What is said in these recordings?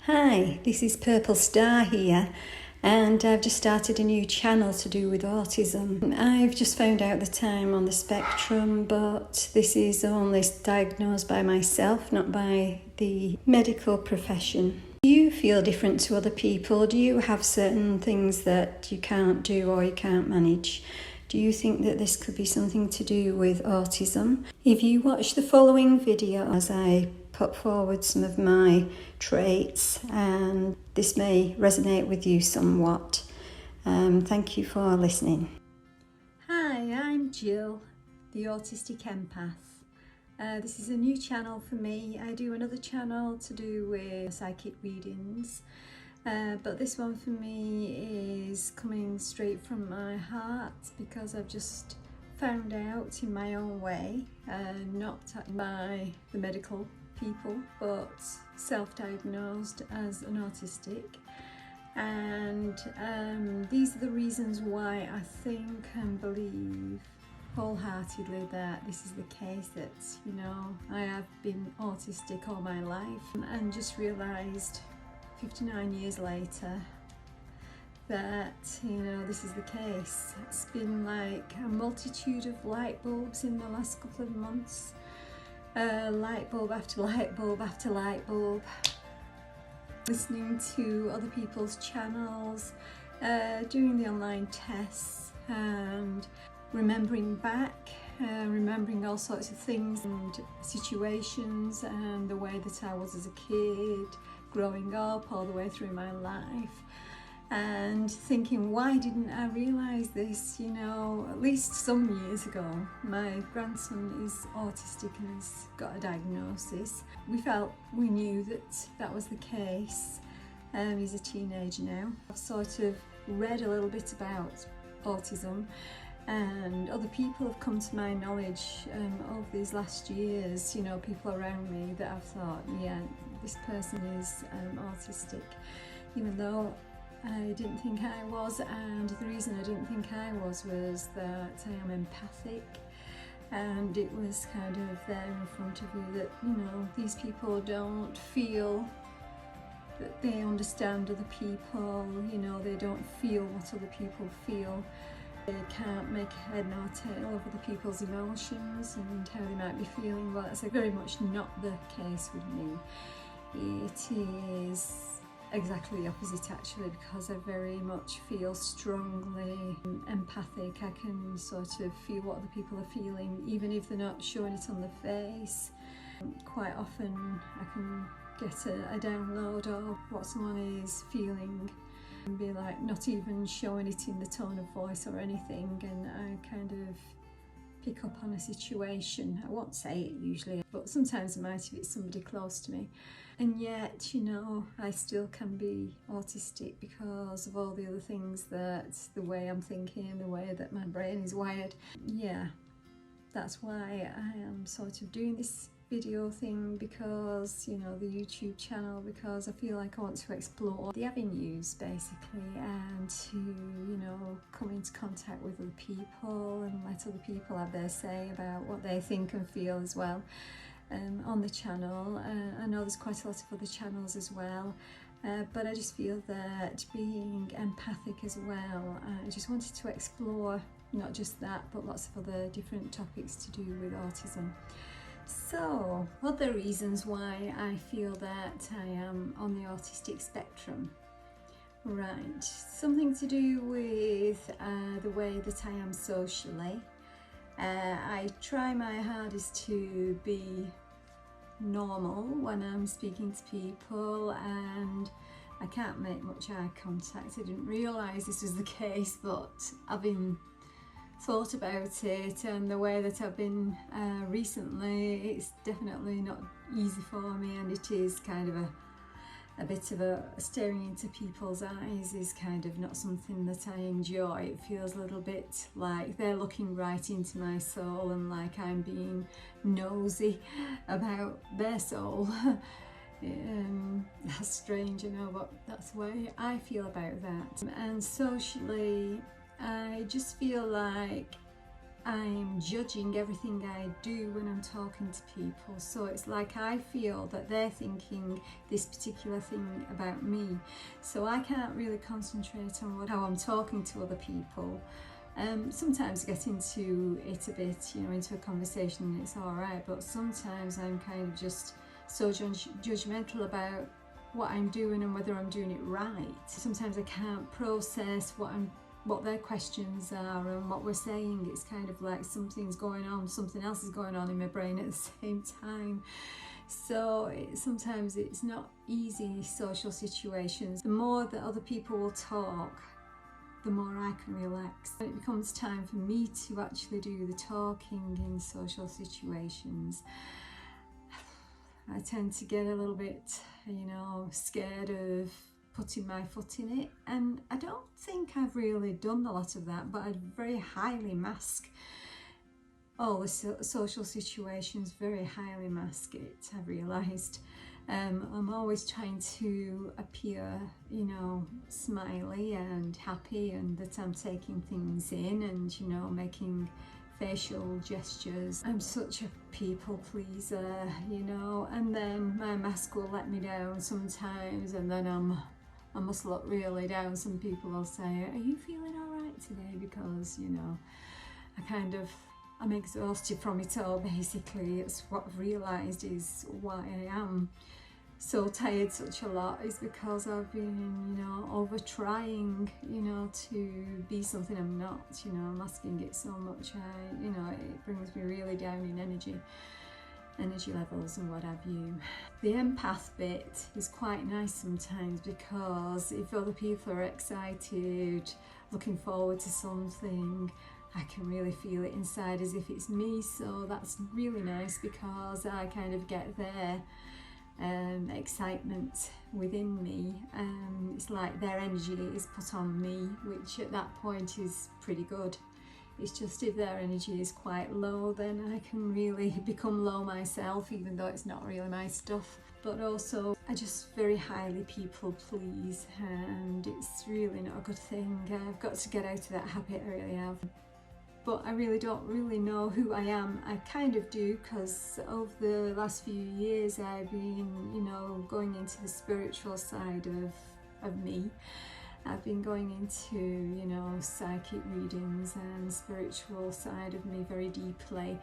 Hi, this is Purple Star here, and I've just started a new channel to do with autism. I've just found out that I'm on the spectrum, but this is only diagnosed by myself, not by the medical profession. Do you feel different to other people? Do you have certain things that you can't do or you can't manage? Do you think that this could be something to do with autism? If you watch the following video as I put forward some of my traits, and this may resonate with you somewhat. Thank you for listening. Hi, I'm Jill, the Autistic Empath. This is a new channel for me. I do another channel to do with psychic readings. But this one for me is coming straight from my heart because I've just found out in my own way, not by the medical people, but self-diagnosed as an autistic. And these are the reasons why I think and believe wholeheartedly that this is the case, that, you know, I have been autistic all my life and just realised 59 years later that, you know, this is the case. It's been like a multitude of light bulbs in the last couple of months. Light bulb after light bulb after light bulb. Listening to other people's channels, doing the online tests and remembering back, remembering all sorts of things and situations and the way that I was as a kid, growing up all the way through my life, and thinking, why didn't I realise this, you know, at least some years ago. My grandson is autistic and has got a diagnosis. We knew that that was the case. He's a teenager now. I've sort of read a little bit about autism, and other people have come to my knowledge over these last years, you know, people around me that I've thought, yeah, this person is autistic, even though I didn't think I was. And the reason I didn't think I was that I am empathic, and it was kind of there in front of you that, you know, these people don't feel that they understand other people, you know, they don't feel what other people feel. They can't make head nor tail of other people's emotions and how they might be feeling. Well, that's very much not the case with me. It is exactly the opposite, actually, because I very much feel strongly empathic. I can sort of feel what other people are feeling, even if they're not showing it on the face. Quite often I can get a download of what someone is feeling and be like, not even showing it in the tone of voice or anything, and I kind of pick up on a situation. I won't say it usually, but sometimes I might if it's somebody close to me. And yet, you know, I still can be autistic because of all the other things, that the way I'm thinking, the way that my brain is wired. Yeah, that's why I am sort of doing this video thing, because, you know, the YouTube channel, because I feel like I want to explore the avenues basically, and to, you know, come into contact with other people and let other people have their say about what they think and feel as well. On the channel, I know there's quite a lot of other channels as well, but I just feel that being empathic as well, I just wanted to explore not just that, but lots of other different topics to do with autism. So, what are the reasons why I feel that I am on the autistic spectrum? Right, something to do with the way that I am socially. I try my hardest to be normal when I'm speaking to people, and I can't make much eye contact. I didn't realise this was the case, but having thought about it and the way that I've been recently, it's definitely not easy for me, and it is kind of a bit of a staring into people's eyes is kind of not something that I enjoy. It feels a little bit like they're looking right into my soul and like I'm being nosy about their soul. That's strange, I know, but that's the way I feel about that. And socially, I just feel like I'm judging everything I do when I'm talking to people. So it's like I feel that they're thinking this particular thing about me. So I can't really concentrate on how I'm talking to other people. Sometimes I get into it a bit, into a conversation, and it's all right, but sometimes I'm kind of just so judgmental about what I'm doing and whether I'm doing it right. Sometimes I can't process what their questions are and what we're saying. It's kind of like something's going on, something else is going on in my brain at the same time. So sometimes it's not easy, social situations. The more that other people will talk, the more I can relax. When it becomes time for me to actually do the talking in social situations, I tend to get a little bit, scared of putting my foot in it. And I don't think I've really done a lot of that, but I very highly mask all the social situations, very highly mask it, I've realised. I'm always trying to appear, smiley and happy, and that I'm taking things in and, making facial gestures. I'm such a people pleaser, and then my mask will let me down sometimes, and then I must look really down. Some people will say, "Are you feeling all right today?" Because, I'm exhausted from it all, basically. It's what I've realised is why I am so tired such a lot, is because I've been, over trying, to be something I'm not, masking it so much. It brings me really down in energy levels and what have you. The empath bit is quite nice sometimes, because if other people are excited, looking forward to something, I can really feel it inside as if it's me. So that's really nice, because I kind of get their excitement within me. It's like their energy is put on me, which at that point is pretty good. It's just if their energy is quite low, then I can really become low myself, even though it's not really my stuff. But also, I just very highly people please, and it's really not a good thing. I've got to get out of that habit, I really have. But I really don't really know who I am. I kind of do, because over the last few years I've been, going into the spiritual side of me. I've been going into, psychic readings and spiritual side of me very deeply.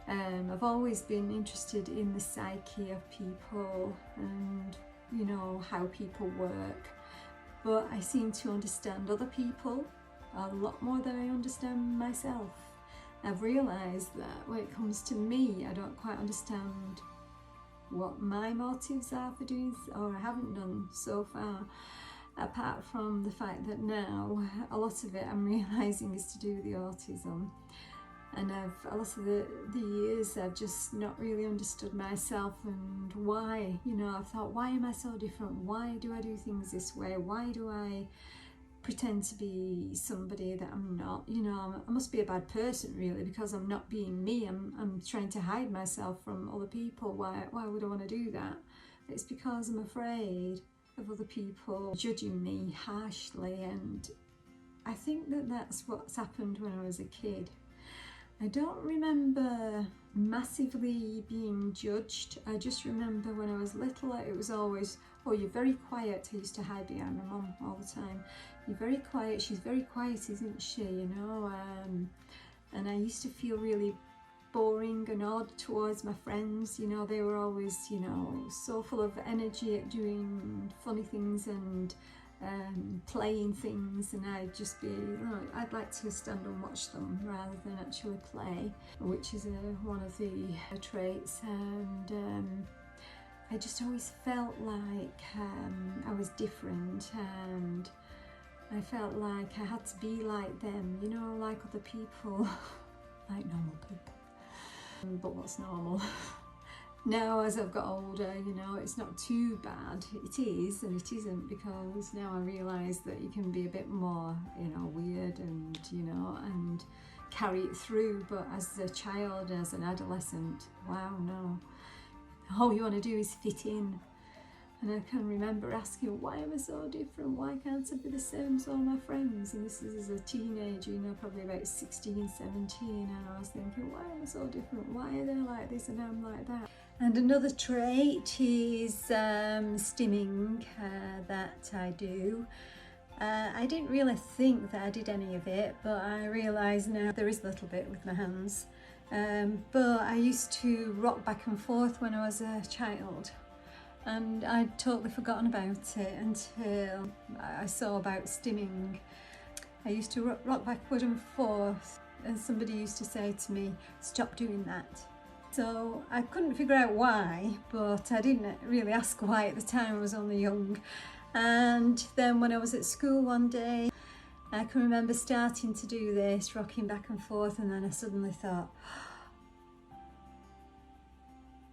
I've always been interested in the psyche of people and, how people work. But I seem to understand other people a lot more than I understand myself. I've realised that when it comes to me, I don't quite understand what my motives are for doing, or I haven't done so far, apart from the fact that now a lot of it I'm realising is to do with the autism. And a lot of the years I've just not really understood myself and why. I've thought, why am I so different? Why do I do things this way? Why do I pretend to be somebody that I'm not? I must be a bad person, really, because I'm not being me. I'm trying to hide myself from other people. Why would I want to do that? It's because I'm afraid of other people judging me harshly, and I think that that's what's happened when I was a kid. I don't remember massively being judged. I just remember when I was little, it was always, "Oh, you're very quiet." I used to hide behind my mum all the time. "You're very quiet, she's very quiet, isn't she?" And I used to feel really boring and odd towards my friends. They were always, so full of energy at doing funny things and playing things, and I'd just be, I'd like to stand and watch them rather than actually play, which is one of the traits. And I just always felt like I was different, and I felt like I had to be like them, like other people, like normal people. But what's normal? Now, as I've got older, it's not too bad. It is and it isn't, because now I realise that you can be a bit more, weird and, and carry it through. But as a child, as an adolescent, wow, no. All you want to do is fit in. And I can remember asking, why am I so different? Why can't I be the same as all my friends? And this is as a teenager, you know, probably about 16, 17. And I was thinking, why am I so different? Why are they like this and I'm like that? And another trait is stimming that I do. I didn't really think that I did any of it, but I realise now there is a little bit with my hands. But I used to rock back and forth when I was a child. And I'd totally forgotten about it until I saw about stimming. I used to rock backward and forth, and somebody used to say to me, stop doing that. So I couldn't figure out why, but I didn't really ask why at the time. I was only young. And then when I was at school one day, I can remember starting to do this, rocking back and forth, and then I suddenly thought,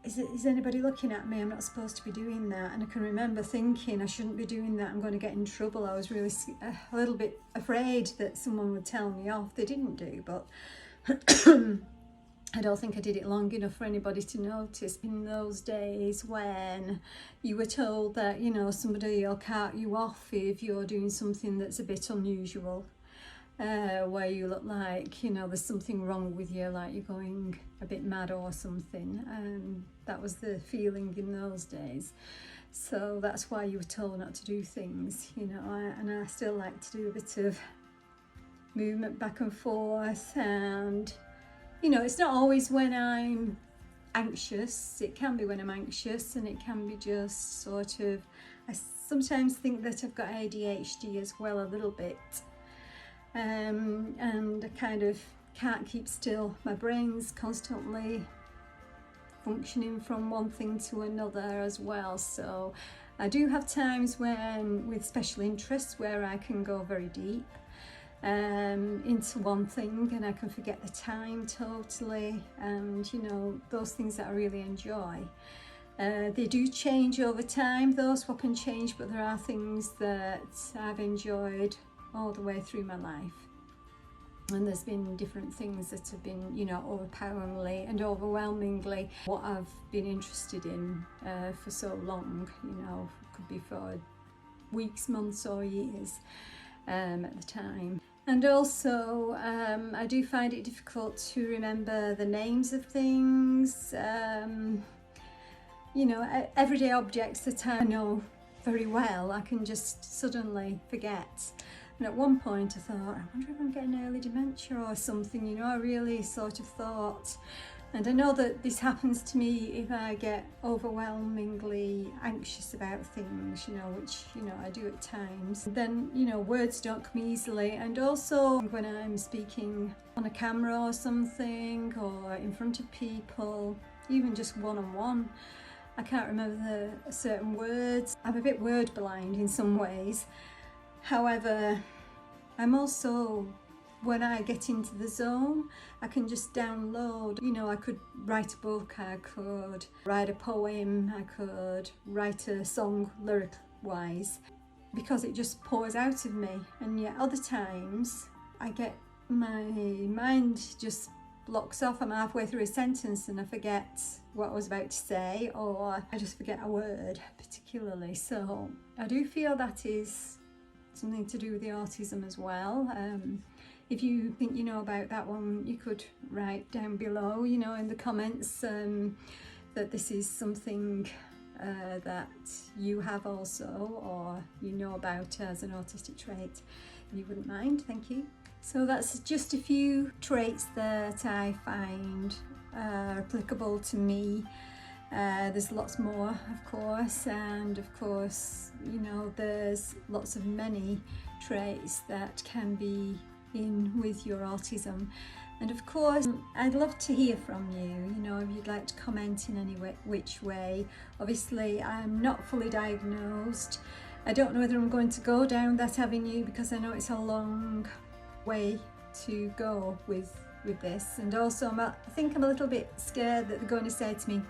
is anybody looking at me? I'm not supposed to be doing that. And I can remember thinking I shouldn't be doing that, I'm going to get in trouble. I was really a little bit afraid that someone would tell me off. They didn't do, but I don't think I did it long enough for anybody to notice. In those days when you were told that, you know, somebody will cut you off if you're doing something that's a bit unusual, where you look like, you know, there's something wrong with you, like you're going a bit mad or something. That was the feeling in those days. So that's why you were told not to do things, you know. And I still like to do a bit of movement back and forth, and you know, it's not always when I'm anxious. It can be when I'm anxious, and it can be just sort of, I sometimes think that I've got ADHD as well, a little bit. And I kind of can't keep still. My brain's constantly functioning from one thing to another as well. So I do have times when, with special interests, where I can go very deep into one thing and I can forget the time totally, and you know, those things that I really enjoy. They do change over time, though, swap and change, but there are things that I've enjoyed all the way through my life. And there's been different things that have been, you know, overpoweringly and overwhelmingly what I've been interested in for so long, you know, could be for weeks, months or years at the time. And also I do find it difficult to remember the names of things, you know, everyday objects that I know very well, I can just suddenly forget. And at one point I thought, I wonder if I'm getting early dementia or something, you know, I really sort of thought. And I know that this happens to me if I get overwhelmingly anxious about things, you know, which, you know, I do at times. Then, you know, words don't come easily. And also when I'm speaking on a camera or something, or in front of people, even just one-on-one, I can't remember certain words. I'm a bit word blind in some ways. However, I'm also, when I get into the zone, I can just download, you know, I could write a book, I could write a poem, I could write a song lyric-wise, because it just pours out of me. And yet other times I get, my mind just blocks off. I'm halfway through a sentence and I forget what I was about to say, or I just forget a word particularly. So I do feel that is something to do with the autism as well. If you think you know about that one, you could write down below, you know, in the comments that this is something that you have also, or you know about as an autistic trait. If you wouldn't mind, thank you. So that's just a few traits that I find applicable to me. There's lots more, of course, and of course, you know, there's lots of many traits that can be in with your autism. And of course, I'd love to hear from you, you know, if you'd like to comment in any which way. Obviously, I'm not fully diagnosed. I don't know whether I'm going to go down that avenue, because I know it's a long way to go with this. And also, I think I'm a little bit scared that they're going to say to me,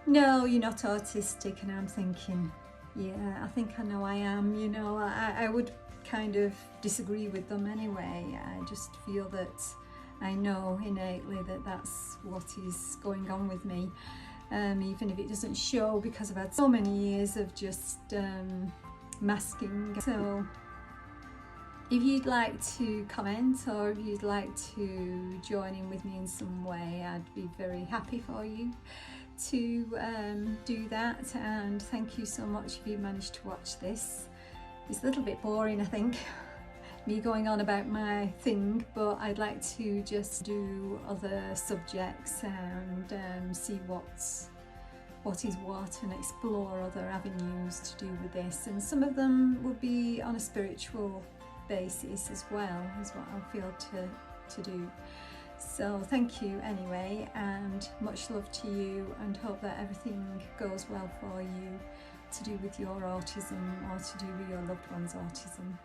no, you're not autistic. And I'm thinking, yeah, I think I know I am, you know. I would kind of disagree with them anyway. I just feel that I know innately that that's what is going on with me. even if it doesn't show, because I've had so many years of just masking. So if you'd like to comment, or if you'd like to join in with me in some way, I'd be very happy for you to do that. And thank you so much if you managed to watch this. It's a little bit boring, I think, me going on about my thing, but I'd like to just do other subjects and see what is what, and explore other avenues to do with this. And some of them will be on a spiritual basis as well, is what I feel to do. So thank you anyway, and much love to you, and hope that everything goes well for you to do with your autism, or to do with your loved one's autism.